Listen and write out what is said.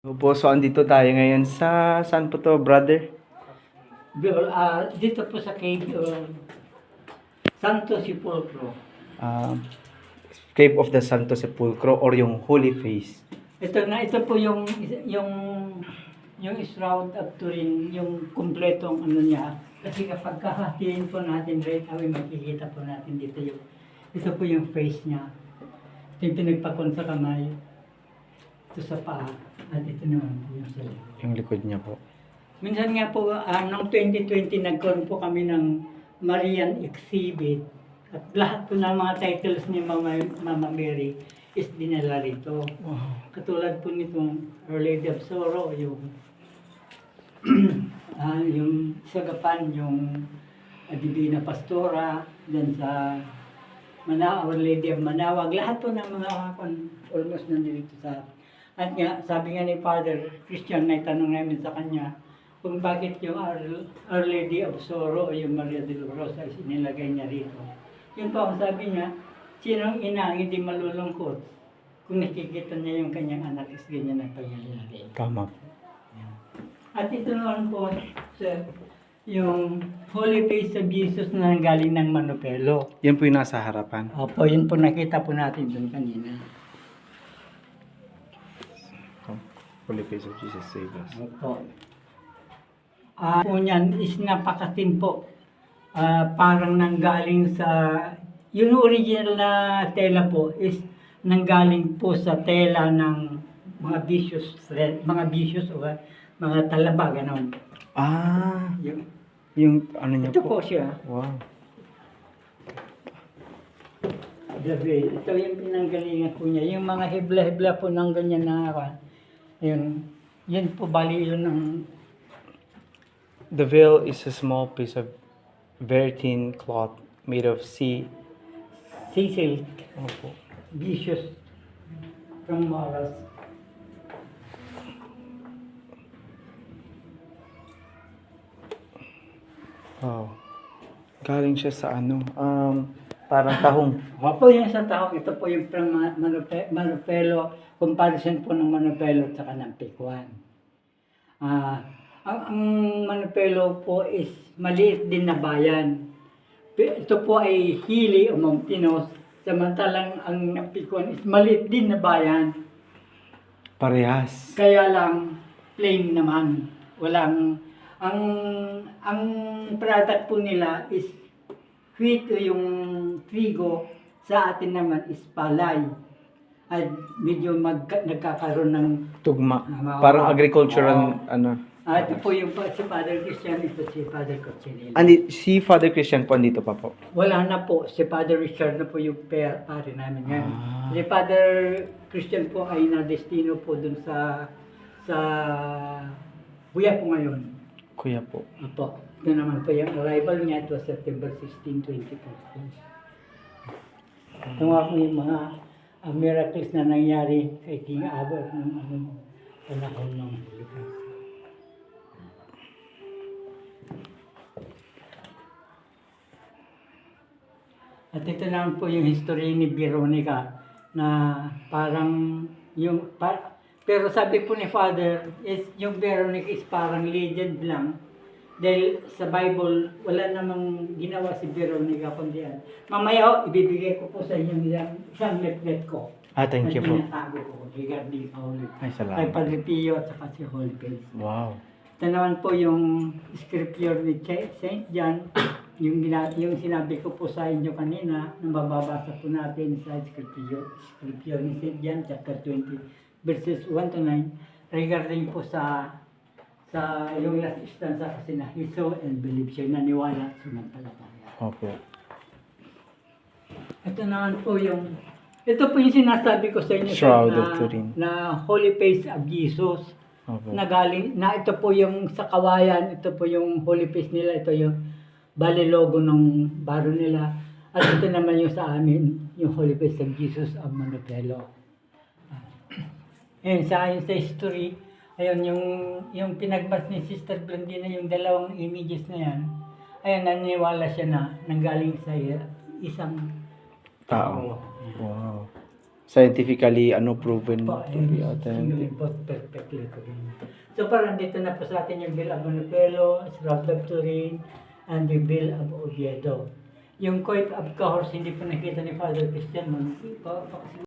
Opo, so andito tayo ngayon sa saan po to, brother? Dito po sa cave, Santo Sepulcro. Ah, Cave of the Santo Sepulcro or yung Holy Face. Ito po yung shroud of Turin, yung kumpletong ano niya. Kasi kapag kahatiin po natin right away, makikita po natin dito ito po yung face niya. Ito yung pinagpakon sa kamay. Ito sa paa. At ito naman po yung sa likod. Yung likod niya po. Minsan nga po, noong 2020, nagkaroon po kami ng Marian exhibit. At lahat po ng mga titles ni Mama Mary is dinala rito. Wow. Katulad po nitong Our Lady of Sorrow, yung yung Sagapan, yung Divina Pastora, then sa Our Lady of Manawag. Lahat po ng mga almost nandito sa... At nga, sabi nga ni Father Christian, na itanong namin sa kanya, kung bakit yung Our Lady of Sorrow o yung Maria de la Rosa is inilagay niya rito. Yun po ang sabi niya, sinong ina ang hindi malulungkot kung nakikita niya yung kanyang anak is ganyan ang pangyayari. Tama. At ito naman po, sir, yung Holy Face of Jesus na galing ng Manupelo. Yan po yung nasa harapan. Opo, yun po nakita po natin doon kanina. Holy Face of Jesus, save us. Opo. Po niyan is napakatin po. Parang nanggaling sa... Yung original na tela po is nanggaling po sa tela ng mga vicious thread, mga vicious o mga talaba, gano'n. Ah, Yung, ano niya ito po? po siya. Wow. Ito yung pinanggalingan po niya. Yung mga hebla-hebla po ng ganyan na yun po bali yun ng... The veil is a small piece of very thin cloth made of sea silk, Opo. vicious from Maras. Wow. Galing siya sa ano, parang tahong. Opo yung sa taong, ito po yung from Manupelo, comparison po ng Manupelo at saka ng Pikwan. Ang Manupelo po is maliit din na bayan. Ito po ay Hili o Mount Pinos, samantalang ang Pikwan is maliit din na bayan. Parehas. Kaya lang, plain naman. Walang, ang product po nila is wheat o yung trigo, sa atin naman is palay. At medyo nagkakaroon ng... Tugma. Parang agricultural, ano. Ito po yung si Father Christian, ito si Father Cochinilla. Si Father Christian po andito pa po. Wala na po, si Father Richard na po yung pare namin ngayon. Si Father Christian po ay na-destino po dun sa Buya po ngayon. Kuya po. Opo. Ito naman po yung arrival niya. It was September 16, 2014. Ito nga po yung mga miracles na nangyari kay King Albert ng panahon ng Pilipinas. At ito naman po yung history ni Veronica na parang pero sabi po ni Father is yung Veronica is parang legend lang dahil sa Bible wala namang ginawa si Veronica kundi yan. Mamaya ibibigay ko po sa inyo isang leaflet ko. Thank you po. Na tinatago ko regarding Holy Ay, salamat. Kay Padre Pio at saka si Holy Face. Wow. Ito naman po yung scripture ni St. John, yung sinabi ko po sa inyo kanina, nang mababasa po natin sa scripture ni St. John, chapter 20, verses 1 to 9, regarding po sa yung last stanza kasi na he saw and believe siya, naniwala, sumampalataya. Opo. Ito naman po ito po yung sinasabi ko sa inyo Shroud of Turin. na Holy Face of Jesus. Opo. Ito po yung sa kawayan, ito po yung Holy Face nila, ito yung bali logo ng baro nila. At ito naman yung sa amin, yung Holy Face of Jesus of Manupelo. Ayun, sa history, ayun, yung pinagbas ni Sister Blondina, yung dalawang images na yan, ayun, naniniwala siya na nanggaling sa isang Tao. Wow. scientifically proven Po, to be and authentic. both perfectly correct. So parang dito na po sa atin yung Bill of Manipelo, Srab of Turin, and the Bill of Oviedo. Yung Coit of Cahors, hindi po nakita ni Father Christian, hindi pa kasi